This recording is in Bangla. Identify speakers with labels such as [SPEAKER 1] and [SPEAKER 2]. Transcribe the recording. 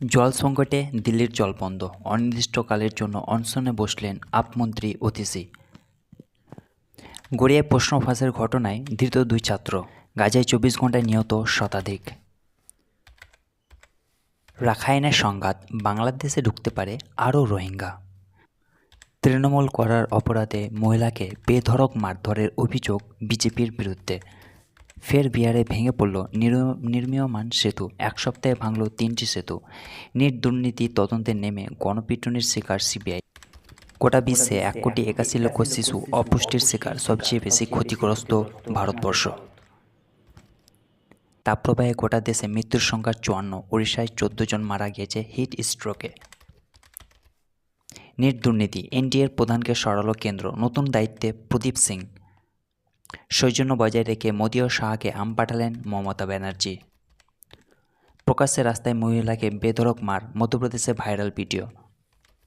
[SPEAKER 1] জল সংকটে দিল্লির জল বন্ধ, অনির্দিষ্টকালের জন্য অনশনে বসলেন আপমন্ত্রী ওথিসি। গড়িয়ায় প্রশ্ন ফাঁসের ঘটনায় ধৃত 2 ছাত্র, গাজায় 24 ঘন্টায় নিহত শতাধিক। রাখাইনের সংঘাত, বাংলাদেশে ঢুকতে পারে আরও রোহিঙ্গা। তৃণমূল করার অপরাধে মহিলাকে বেধড়ক মারধরের অভিযোগ বিজেপির বিরুদ্ধে। ফের বিহারে ভেঙে পড়ল নির্মীয়মান সেতু, 1 সপ্তাহে ভাঙল 3টি সেতু। নিট দুর্নীতি তদন্তে নেমে গণপিটুনির শিকার সিবিআই। গোটা বিশ্বে 1,81,00,000 শিশু অপুষ্টির শিকার, সবচেয়ে বেশি ক্ষতিগ্রস্ত ভারতবর্ষ। তাপপ্রবাহে গোটা দেশে মৃত্যুর সংখ্যা 54, ওড়িশায় 14 জন মারা গিয়েছে হিট স্ট্রোকে। নিট দুর্নীতি, এনডিএর প্রধানকে সরালো কেন্দ্র, নতুন দায়িত্বে প্রদীপ সিং। সৌজন্য বজায় রেখে মোদী ও শাহকে আম পাঠালেন মমতা ব্যানার্জি। প্রকাশ্যে রাস্তায় মহিলাকে বেধড়ক মার, মধ্যপ্রদেশে ভাইরাল ভিডিও।